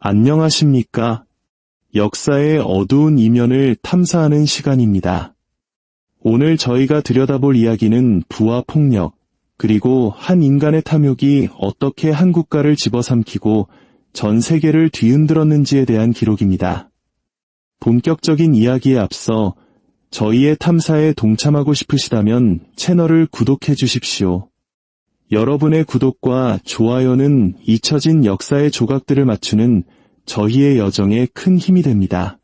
안녕하십니까? 역사의 어두운 이면을 탐사하는 시간입니다. 오늘 저희가 들여다볼 이야기는 부와 폭력, 그리고 한 인간의 탐욕이 어떻게 한 국가를 집어삼키고 전 세계를 뒤흔들었는지에 대한 기록입니다. 본격적인 이야기에 앞서 저희의 탐사에 동참하고 싶으시다면 채널을 구독해 주십시오. 여러분의 구독과 좋아요는 잊혀진 역사의 조각들을 맞추는 저희의 여정에 큰 힘이 됩니다.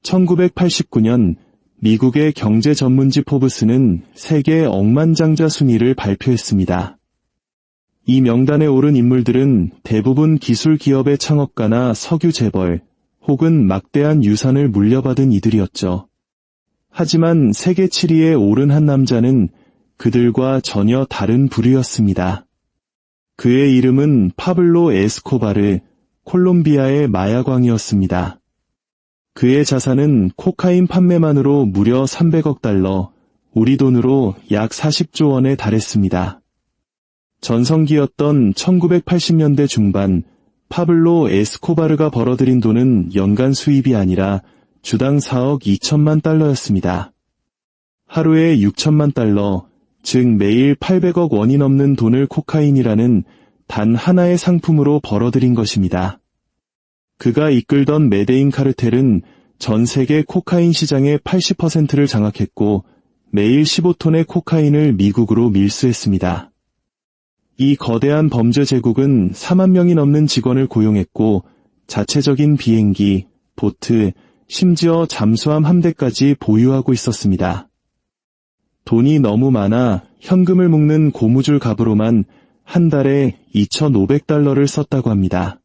1989년 미국의 경제 전문지 포브스는 세계 억만장자 순위를 발표했습니다. 이 명단에 오른 인물들은 대부분 기술 기업의 창업가나 석유 재벌, 혹은 막대한 유산을 물려받은 이들이었죠. 하지만 세계 7위에 오른 한 남자는 그들과 전혀 다른 부류였습니다. 그의 이름은 파블로 에스코바르, 콜롬비아의 마약왕이었습니다. 그의 자산은 코카인 판매만으로 무려 300억 달러, 우리 돈으로 약 40조 원에 달했습니다. 전성기였던 1980년대 중반, 파블로 에스코바르가 벌어들인 돈은 연간 수입이 아니라 주당 4억 2천만 달러였습니다. 하루에 6천만 달러, 즉 매일 800억 원이 넘는 돈을 코카인이라는 단 하나의 상품으로 벌어들인 것입니다. 그가 이끌던 메데인 카르텔은 전 세계 코카인 시장의 80%를 장악했고 매일 15톤의 코카인을 미국으로 밀수했습니다. 이 거대한 범죄 제국은 4만 명이 넘는 직원을 고용했고 자체적인 비행기, 보트, 심지어 잠수함 함대까지 보유하고 있었습니다. 돈이 너무 많아 현금을 묶는 고무줄 갑으로만 한 달에 2,500달러를 썼다고 합니다.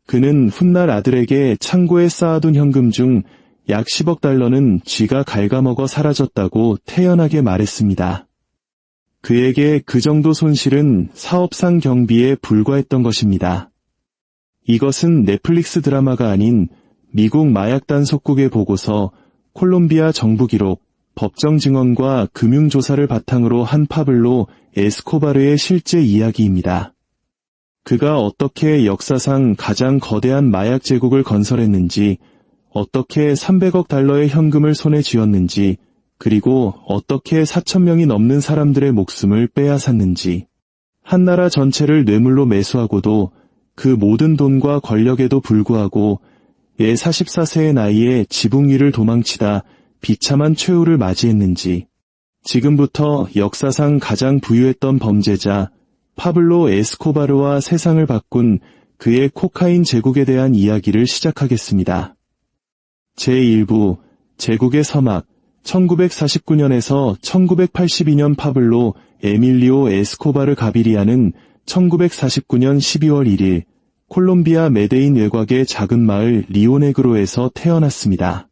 그는 훗날 아들에게 창고에 쌓아둔 현금 중 약 10억 달러는 쥐가 갉아먹어 사라졌다고 태연하게 말했습니다. 그에게 그 정도 손실은 사업상 경비에 불과했던 것입니다. 이것은 넷플릭스 드라마가 아닌 미국 마약 단속국의 보고서, 콜롬비아 정부 기록, 법정 증언과 금융조사를 바탕으로 한 파블로 에스코바르의 실제 이야기입니다. 그가 어떻게 역사상 가장 거대한 마약 제국을 건설했는지, 어떻게 300억 달러의 현금을 손에 쥐었는지, 그리고 어떻게 4,000명이 넘는 사람들의 목숨을 빼앗았는지, 한 나라 전체를 뇌물로 매수하고도 그 모든 돈과 권력에도 불구하고 44세의 나이에 지붕 위를 도망치다 비참한 최후를 맞이했는지, 지금부터 역사상 가장 부유했던 범죄자 파블로 에스코바르와 세상을 바꾼 그의 코카인 제국에 대한 이야기를 시작하겠습니다. 제1부 제국의 서막. 1949년에서 1982년 파블로 에밀리오 에스코바르 가비리아는 1949년 12월 1일 콜롬비아 메데인 외곽의 작은 마을 리오네그로에서 태어났습니다.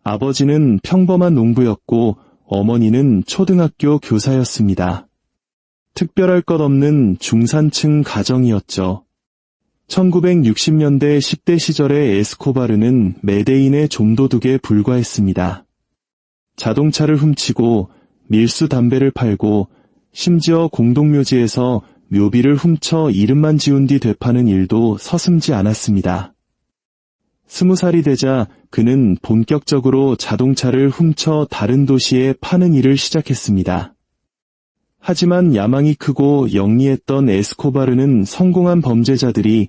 아버지는 평범한 농부였고 어머니는 초등학교 교사였습니다. 특별할 것 없는 중산층 가정이었죠. 1960년대 10대 시절의 에스코바르는 메데인의 좀도둑에 불과했습니다. 자동차를 훔치고 밀수 담배를 팔고 심지어 공동묘지에서 묘비를 훔쳐 이름만 지운 뒤 되파는 일도 서슴지 않았습니다. 20살이 되자 그는 본격적으로 자동차를 훔쳐 다른 도시에 파는 일을 시작했습니다. 하지만 야망이 크고 영리했던 에스코바르는 성공한 범죄자들이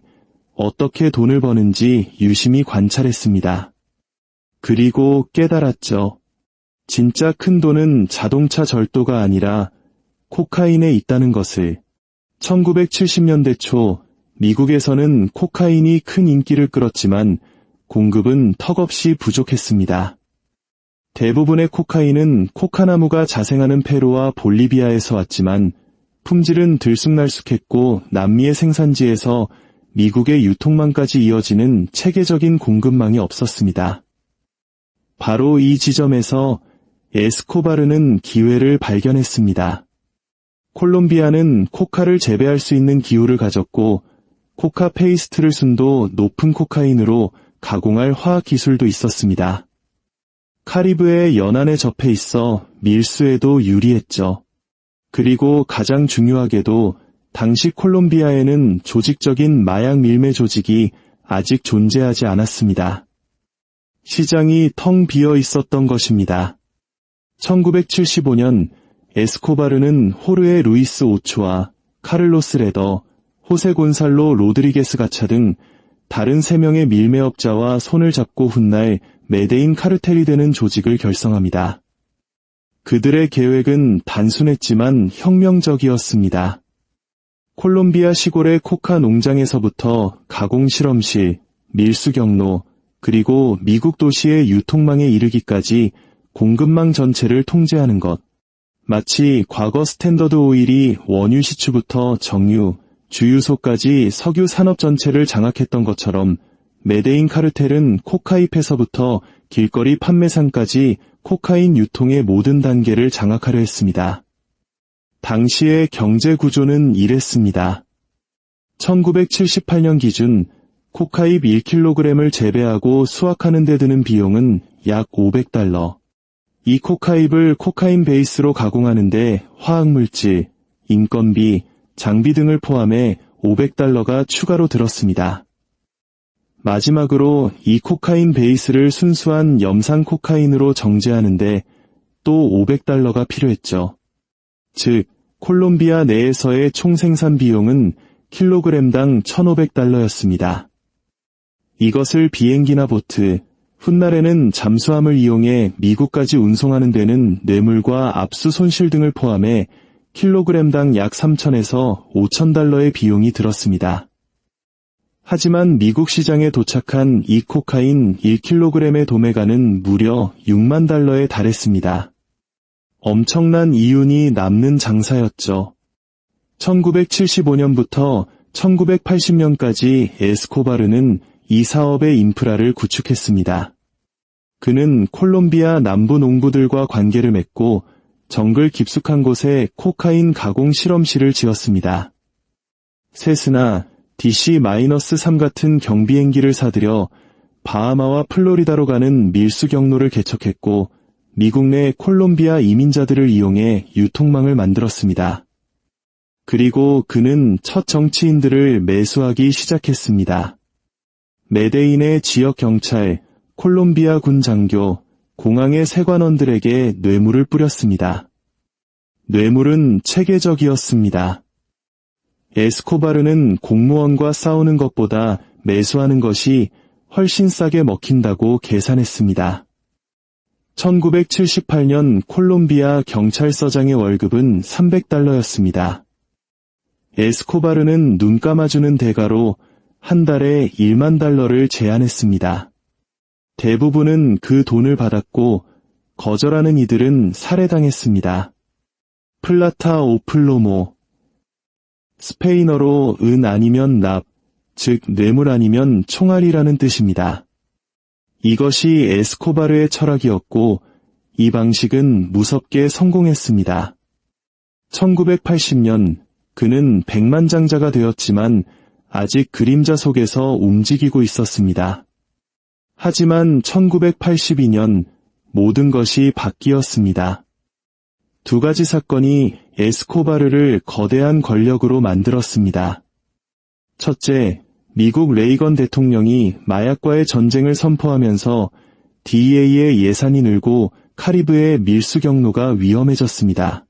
어떻게 돈을 버는지 유심히 관찰했습니다. 그리고 깨달았죠. 진짜 큰 돈은 자동차 절도가 아니라 코카인에 있다는 것을. 1970년대 초 미국에서는 코카인이 큰 인기를 끌었지만 공급은 턱없이 부족했습니다. 대부분의 코카인은 코카나무가 자생하는 페루와 볼리비아에서 왔지만 품질은 들쑥날쑥했고 남미의 생산지에서 미국의 유통망까지 이어지는 체계적인 공급망이 없었습니다. 바로 이 지점에서 에스코바르는 기회를 발견했습니다. 콜롬비아는 코카를 재배할 수 있는 기후를 가졌고 코카 페이스트를 순도 높은 코카인으로 가공할 화학 기술도 있었습니다. 카리브해 연안에 접해 있어 밀수에도 유리했죠. 그리고 가장 중요하게도 당시 콜롬비아에는 조직적인 마약 밀매 조직이 아직 존재하지 않았습니다. 시장이 텅 비어 있었던 것입니다. 1975년 에스코바르는 호르헤 루이스 오초아, 카를로스 레더, 호세 곤살로 로드리게스 가차 등 다른 3명의 밀매업자와 손을 잡고 훗날 메데인 카르텔이 되는 조직을 결성합니다. 그들의 계획은 단순했지만 혁명적이었습니다. 콜롬비아 시골의 코카 농장에서부터 가공 실험실, 밀수 경로, 그리고 미국 도시의 유통망에 이르기까지 공급망 전체를 통제하는 것. 마치 과거 스탠더드 오일이 원유 시추부터 정유, 주유소까지 석유 산업 전체를 장악했던 것처럼 메데인 카르텔은 코카잎에서부터 길거리 판매상까지 코카인 유통의 모든 단계를 장악하려 했습니다. 당시의 경제 구조는 이랬습니다. 1978년 기준 코카잎 1kg을 재배하고 수확하는 데 드는 비용은 약 $500. 이 코카잎을 코카인 베이스로 가공하는데 화학물질, 인건비, 장비 등을 포함해 $500가 추가로 들었습니다. 마지막으로 이 코카인 베이스를 순수한 염산 코카인으로 정제하는데 또 $500가 필요했죠. 즉, 콜롬비아 내에서의 총 생산 비용은 킬로그램당 $1,500였습니다. 이것을 비행기나 보트, 훗날에는 잠수함을 이용해 미국까지 운송하는 데는 뇌물과 압수 손실 등을 포함해 킬로그램당 약 $3,000에서 $5,000의 비용이 들었습니다. 하지만 미국 시장에 도착한 이 코카인 1kg의 도매가는 무려 $60,000에 달했습니다. 엄청난 이윤이 남는 장사였죠. 1975년부터 1980년까지 에스코바르는 이 사업의 인프라를 구축했습니다. 그는 콜롬비아 남부 농부들과 관계를 맺고 정글 깊숙한 곳에 코카인 가공 실험실을 지었습니다. 세스나 DC-3 같은 경비행기를 사들여 바하마와 플로리다로 가는 밀수 경로를 개척했고 미국 내 콜롬비아 이민자들을 이용해 유통망을 만들었습니다. 그리고 그는 첫 정치인들을 매수하기 시작했습니다. 메데인의 지역 경찰, 콜롬비아 군 장교, 공항의 세관원들에게 뇌물을 뿌렸습니다. 뇌물은 체계적이었습니다. 에스코바르는 공무원과 싸우는 것보다 매수하는 것이 훨씬 싸게 먹힌다고 계산했습니다. 1978년 콜롬비아 경찰서장의 월급은 $300였습니다. 에스코바르는 눈 감아주는 대가로 한 달에 $10,000를 제안했습니다. 대부분은 그 돈을 받았고 거절하는 이들은 살해당했습니다. 플라타 오 플로모, 스페인어로 은 아니면 납, 즉 뇌물 아니면 총알이라는 뜻입니다. 이것이 에스코바르의 철학이었고 이 방식은 무섭게 성공했습니다. 1980년 그는 백만장자가 되었지만 아직 그림자 속에서 움직이고 있었습니다. 하지만 1982년 모든 것이 바뀌었습니다. 두 가지 사건이 에스코바르를 거대한 권력으로 만들었습니다. 첫째, 미국 레이건 대통령이 마약과의 전쟁을 선포하면서 DEA의 예산이 늘고 카리브해 밀수 경로가 위험해졌습니다.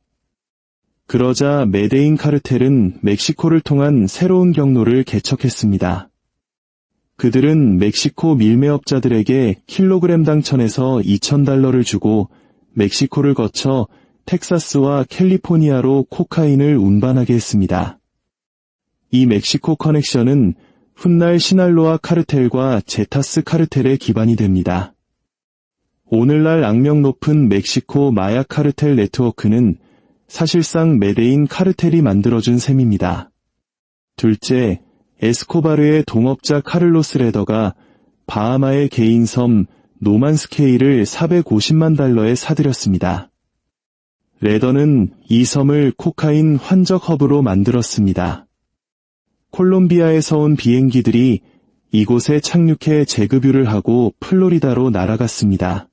그러자 메데인 카르텔은 멕시코를 통한 새로운 경로를 개척했습니다. 그들은 멕시코 밀매업자들에게 킬로그램당 $1,000에서 $2,000를 주고 멕시코를 거쳐 텍사스와 캘리포니아로 코카인을 운반하게 했습니다. 이 멕시코 커넥션은 훗날 시날로아 카르텔과 제타스 카르텔의 기반이 됩니다. 오늘날 악명 높은 멕시코 마약 카르텔 네트워크는 사실상 메데인 카르텔이 만들어준 셈입니다. 둘째, 에스코바르의 동업자 카를로스 레더가 바하마의 개인 섬 노만스케이를 $450만 사들였습니다. 레더는 이 섬을 코카인 환적 허브로 만들었습니다. 콜롬비아에서 온 비행기들이 이곳에 착륙해 재급유를 하고 플로리다로 날아갔습니다.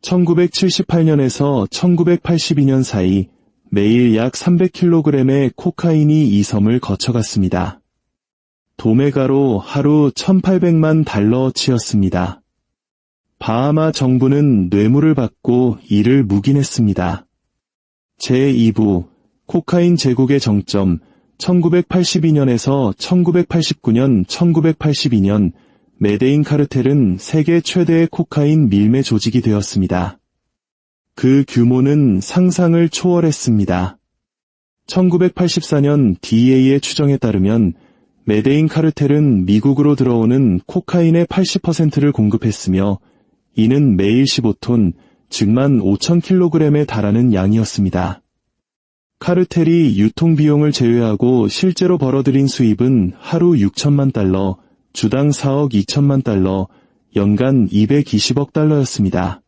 1978년에서 1982년 사이 매일 약 300kg의 코카인이 이 섬을 거쳐갔습니다. 도메가로 하루 1,800만 달러치였습니다. 바하마 정부는 뇌물을 받고 이를 묵인했습니다. 제2부 코카인 제국의 정점 1982년에서 1989년 1982년 메데인 카르텔은 세계 최대의 코카인 밀매 조직이 되었습니다. 그 규모는 상상을 초월했습니다. 1984년 DEA의 추정에 따르면 메데인 카르텔은 미국으로 들어오는 코카인의 80%를 공급했으며 이는 매일 15톤, 즉 15,000kg에 달하는 양이었습니다. 카르텔이 유통비용을 제외하고 실제로 벌어들인 수입은 하루 6천만 달러, 주당 4억 2천만 달러, 연간 220억 달러였습니다.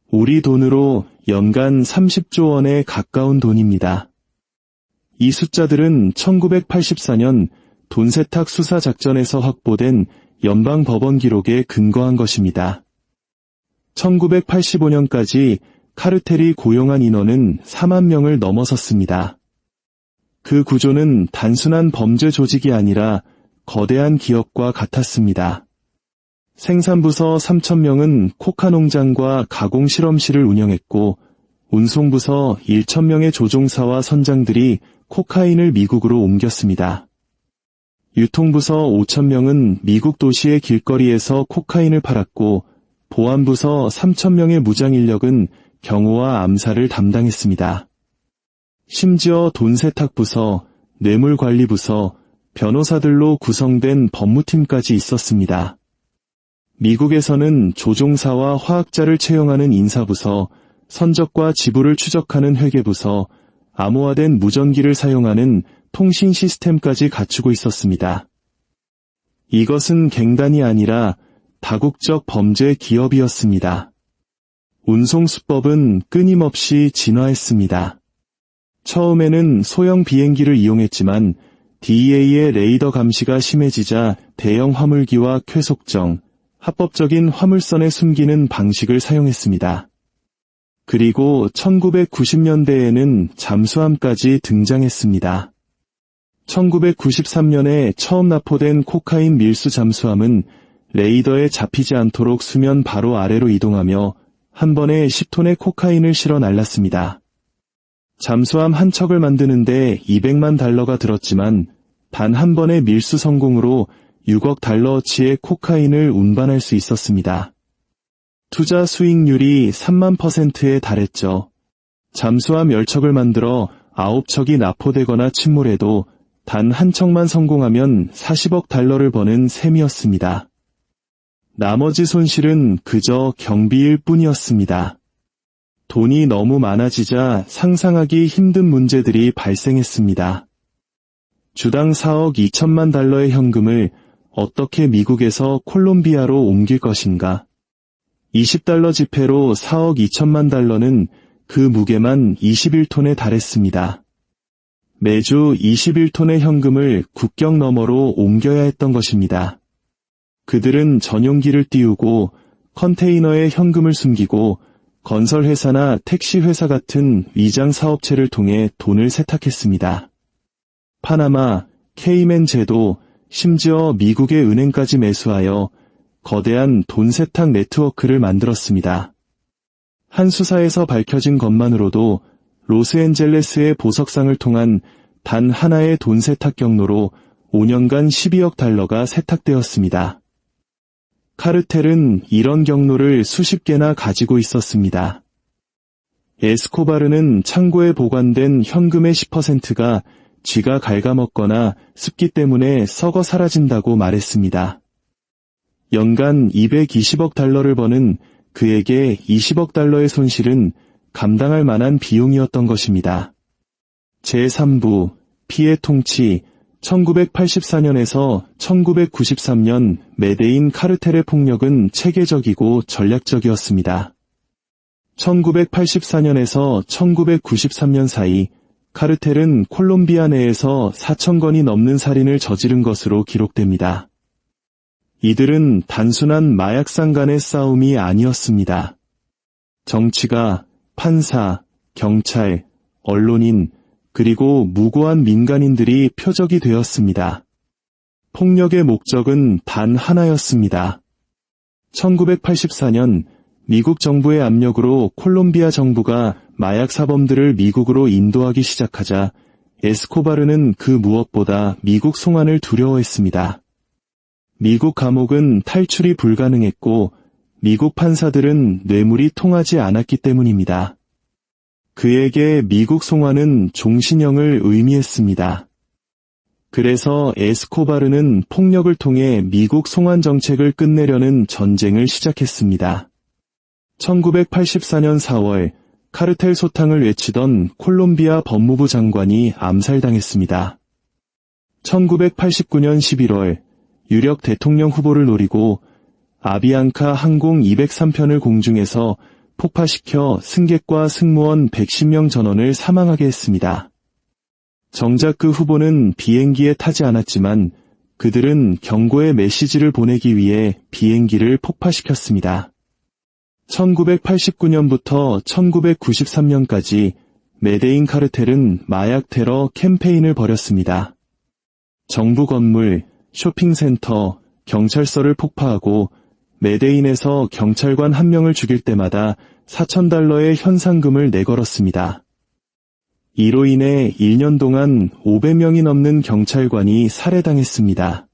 우리 돈으로 연간 30조 원에 가까운 돈입니다. 이 숫자들은 1984년 돈세탁 수사 작전에서 확보된 연방 법원 기록에 근거한 것입니다. 1985년까지 카르텔이 고용한 인원은 4만 명을 넘어섰습니다. 그 구조는 단순한 범죄 조직이 아니라 거대한 기업과 같았습니다. 생산부서 3,000명은 코카 농장과 가공 실험실을 운영했고 운송부서 1,000명의 조종사와 선장들이 코카인을 미국으로 옮겼습니다. 유통부서 5,000명은 미국 도시의 길거리에서 코카인을 팔았고 보안부서 3,000명의 무장 인력은 경호와 암살을 담당했습니다. 심지어 돈세탁부서, 뇌물관리부서, 변호사들로 구성된 법무팀까지 있었습니다. 미국에서는 조종사와 화학자를 채용하는 인사부서, 선적과 지불을 추적하는 회계부서, 암호화된 무전기를 사용하는 통신 시스템까지 갖추고 있었습니다. 이것은 갱단이 아니라 다국적 범죄 기업이었습니다. 운송수법은 끊임없이 진화했습니다. 처음에는 소형 비행기를 이용했지만 DEA의 레이더 감시가 심해지자 대형 화물기와 쾌속정, 합법적인 화물선에 숨기는 방식을 사용했습니다. 그리고 1990년대에는 잠수함까지 등장했습니다. 1993년에 처음 납포된 코카인 밀수 잠수함은 레이더에 잡히지 않도록 수면 바로 아래로 이동하며 한 번에 10톤의 코카인을 실어 날랐습니다. 잠수함 한 척을 만드는데 200만 달러가 들었지만 단 한 번의 밀수 성공으로 6억 달러어치의 코카인을 운반할 수 있었습니다. 투자 수익률이 3만%에 달했죠. 잠수함 10척을 만들어 9척이 납포되거나 침몰해도 단 한 척만 성공하면 40억 달러를 버는 셈이었습니다. 나머지 손실은 그저 경비일 뿐이었습니다. 돈이 너무 많아지자 상상하기 힘든 문제들이 발생했습니다. 주당 4억 2천만 달러의 현금을 어떻게 미국에서 콜롬비아로 옮길 것인가? 20달러 지폐로 4억 2천만 달러는 그 무게만 21톤에 달했습니다. 매주 21톤의 현금을 국경 너머로 옮겨야 했던 것입니다. 그들은 전용기를 띄우고 컨테이너에 현금을 숨기고 건설회사나 택시회사 같은 위장 사업체를 통해 돈을 세탁했습니다. 파나마, 케이맨 제도, 심지어 미국의 은행까지 매수하여 거대한 돈 세탁 네트워크를 만들었습니다. 한 수사에서 밝혀진 것만으로도 로스앤젤레스의 보석상을 통한 단 하나의 돈 세탁 경로로 5년간 12억 달러가 세탁되었습니다. 카르텔은 이런 경로를 수십 개나 가지고 있었습니다. 에스코바르는 창고에 보관된 현금의 10%가 쥐가 갉아먹거나 습기 때문에 썩어 사라진다고 말했습니다. 연간 220억 달러를 버는 그에게 20억 달러의 손실은 감당할 만한 비용이었던 것입니다. 제3부 피해 통치 1984년에서 1993년 메데인 카르텔의 폭력은 체계적이고 전략적이었습니다. 1984년에서 1993년 사이 카르텔은 콜롬비아 내에서 4,000건이 넘는 살인을 저지른 것으로 기록됩니다. 이들은 단순한 마약상 간의 싸움이 아니었습니다. 정치가, 판사, 경찰, 언론인, 그리고 무고한 민간인들이 표적이 되었습니다. 폭력의 목적은 단 하나였습니다. 1984년 미국 정부의 압력으로 콜롬비아 정부가 마약 사범들을 미국으로 인도하기 시작하자 에스코바르는 그 무엇보다 미국 송환을 두려워했습니다. 미국 감옥은 탈출이 불가능했고 미국 판사들은 뇌물이 통하지 않았기 때문입니다. 그에게 미국 송환은 종신형을 의미했습니다. 그래서 에스코바르는 폭력을 통해 미국 송환 정책을 끝내려는 전쟁을 시작했습니다. 1984년 4월 카르텔 소탕을 외치던 콜롬비아 법무부 장관이 암살당했습니다. 1989년 11월 유력 대통령 후보를 노리고 아비앙카 항공 203편을 공중에서 폭파시켜 승객과 승무원 110명 전원을 사망하게 했습니다. 정작 그 후보는 비행기에 타지 않았지만 그들은 경고의 메시지를 보내기 위해 비행기를 폭파시켰습니다. 1989년부터 1993년까지 메데인 카르텔은 마약 테러 캠페인을 벌였습니다. 정부 건물, 쇼핑센터, 경찰서를 폭파하고 메데인에서 경찰관 한 명을 죽일 때마다 $4,000의 현상금을 내걸었습니다. 이로 인해 1년 동안 500명이 넘는 경찰관이 살해당했습니다.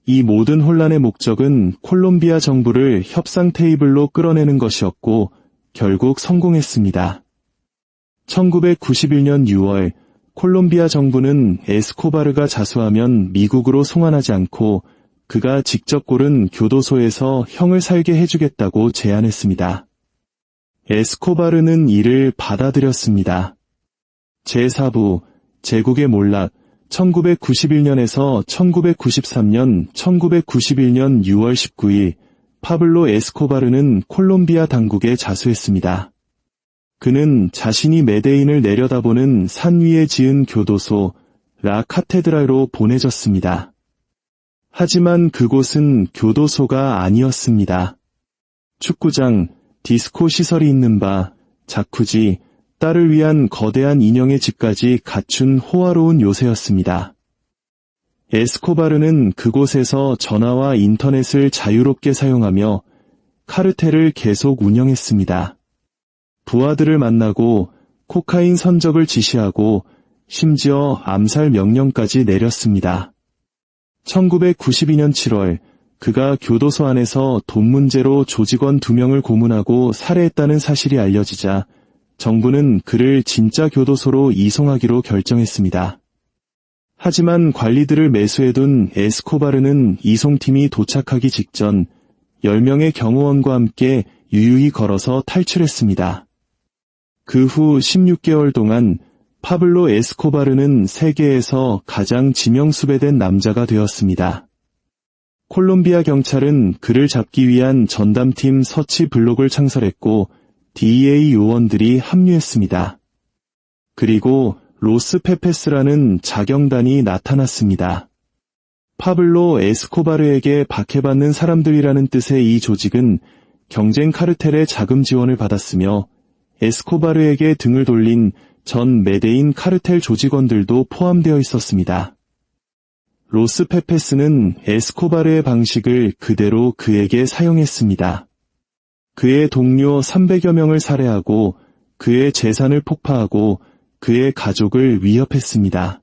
이 모든 혼란의 목적은 콜롬비아 정부를 협상 테이블로 끌어내는 것이었고 결국 성공했습니다. 1991년 6월 콜롬비아 정부는 에스코바르가 자수하면 미국으로 송환하지 않고 그가 직접 고른 교도소에서 형을 살게 해주겠다고 제안했습니다. 에스코바르는 이를 받아들였습니다. 제4부 제국의 몰락 1991년에서 1993년 1991년 6월 19일 파블로 에스코바르는 콜롬비아 당국에 자수했습니다. 그는 자신이 메데인을 내려다보는 산 위에 지은 교도소 라 카테드랄로 보내졌습니다. 하지만 그곳은 교도소가 아니었습니다. 축구장, 디스코 시설이 있는 바, 자쿠지, 딸을 위한 거대한 인형의 집까지 갖춘 호화로운 요새였습니다. 에스코바르는 그곳에서 전화와 인터넷을 자유롭게 사용하며 카르텔을 계속 운영했습니다. 부하들을 만나고 코카인 선적을 지시하고 심지어 암살 명령까지 내렸습니다. 1992년 7월 그가 교도소 안에서 돈 문제로 조직원 2명을 고문하고 살해했다는 사실이 알려지자 정부는 그를 진짜 교도소로 이송하기로 결정했습니다. 하지만 관리들을 매수해둔 에스코바르는 이송팀이 도착하기 직전 10명의 경호원과 함께 유유히 걸어서 탈출했습니다. 그 후 16개월 동안 파블로 에스코바르는 세계에서 가장 지명수배된 남자가 되었습니다. 콜롬비아 경찰은 그를 잡기 위한 전담팀 서치 블록을 창설했고 DEA 요원들이 합류했습니다. 그리고 로스 페페스라는 자경단이 나타났습니다. 파블로 에스코바르에게 박해받는 사람들이라는 뜻의 이 조직은 경쟁 카르텔의 자금 지원을 받았으며 에스코바르에게 등을 돌린 전 메데인 카르텔 조직원들도 포함되어 있었습니다. 로스 페페스는 에스코바르의 방식을 그대로 그에게 사용했습니다. 그의 동료 300여 명을 살해하고 그의 재산을 폭파하고 그의 가족을 위협했습니다.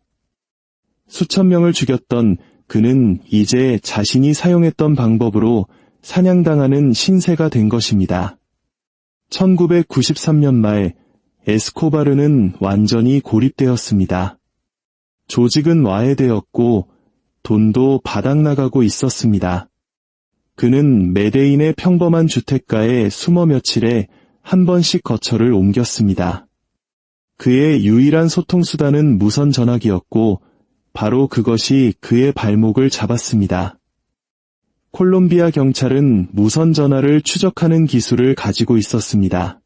수천 명을 죽였던 그는 이제 자신이 사용했던 방법으로 사냥당하는 신세가 된 것입니다. 1993년 말 에스코바르는 완전히 고립되었습니다. 조직은 와해되었고 돈도 바닥나가고 있었습니다. 그는 메데인의 평범한 주택가에 숨어 며칠에 한 번씩 거처를 옮겼습니다. 그의 유일한 소통수단은 무선 전화기였고 바로 그것이 그의 발목을 잡았습니다. 콜롬비아 경찰은 무선 전화를 추적하는 기술을 가지고 있었습니다.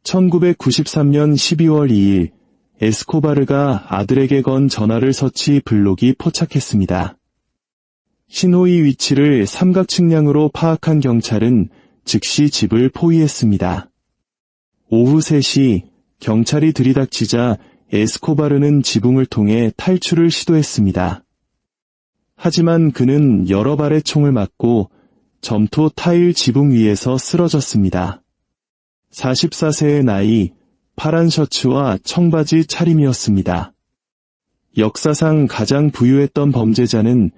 1993년 12월 2일 에스코바르가 아들에게 건 전화를 서치 블록이 포착했습니다. 신호위 위치를 삼각 측량으로 파악한 경찰은 즉시 집을 포위했습니다. 오후 3시 경찰이 들이닥치자 에스코바르는 지붕을 통해 탈출을 시도했습니다. 하지만 그는 여러 발의 총을 맞고 점토 타일 지붕 위에서 쓰러졌습니다. 44세의 나이, 파란 셔츠와 청바지 차림이었습니다. 역사상 가장 부유했던 범죄자는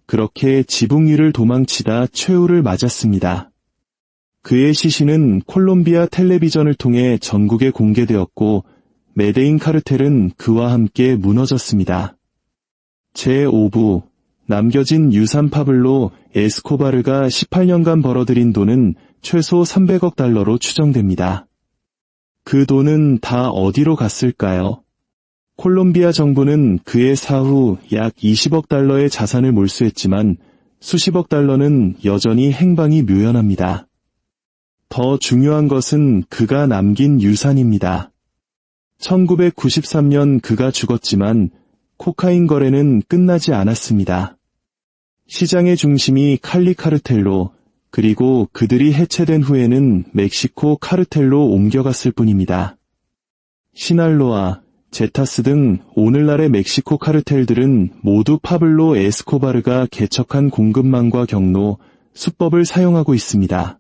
그렇게 지붕 위를 도망치다 최후를 맞았습니다. 그의 시신은 콜롬비아 텔레비전을 통해 전국에 공개되었고 메데인 카르텔은 그와 함께 무너졌습니다. 제5부 남겨진 유산 파블로 에스코바르가 18년간 벌어들인 돈은 최소 300억 달러로 추정됩니다. 그 돈은 다 어디로 갔을까요? 콜롬비아 정부는 그의 사후 약 20억 달러의 자산을 몰수했지만 수십억 달러는 여전히 행방이 묘연합니다. 더 중요한 것은 그가 남긴 유산입니다. 1993년 그가 죽었지만 코카인 거래는 끝나지 않았습니다. 시장의 중심이 칼리 카르텔로, 그리고 그들이 해체된 후에는 멕시코 카르텔로 옮겨갔을 뿐입니다. 시날로아, 제타스 등 오늘날의 멕시코 카르텔들은 모두 파블로 에스코바르가 개척한 공급망과 경로, 수법을 사용하고 있습니다.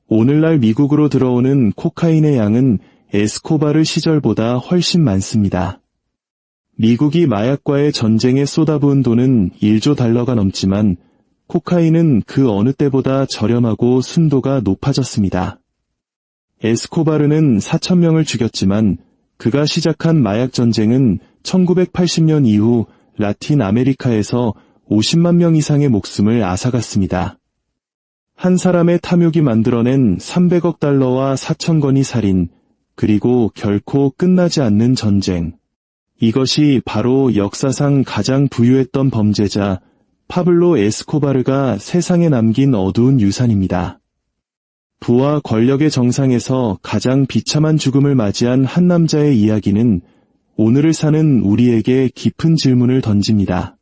오늘날 미국으로 들어오는 코카인의 양은 에스코바르 시절보다 훨씬 많습니다. 미국이 마약과의 전쟁에 쏟아부은 돈은 1조 달러가 넘지만 코카인은 그 어느 때보다 저렴하고 순도가 높아졌습니다. 에스코바르는 4,000명을 죽였지만 그가 시작한 마약 전쟁은 1980년 이후 라틴 아메리카에서 50만 명 이상의 목숨을 앗아갔습니다. 한 사람의 탐욕이 만들어낸 300억 달러와 4,000건의 살인, 그리고 결코 끝나지 않는 전쟁. 이것이 바로 역사상 가장 부유했던 범죄자 파블로 에스코바르가 세상에 남긴 어두운 유산입니다. 부와 권력의 정상에서 가장 비참한 죽음을 맞이한 한 남자의 이야기는 오늘을 사는 우리에게 깊은 질문을 던집니다.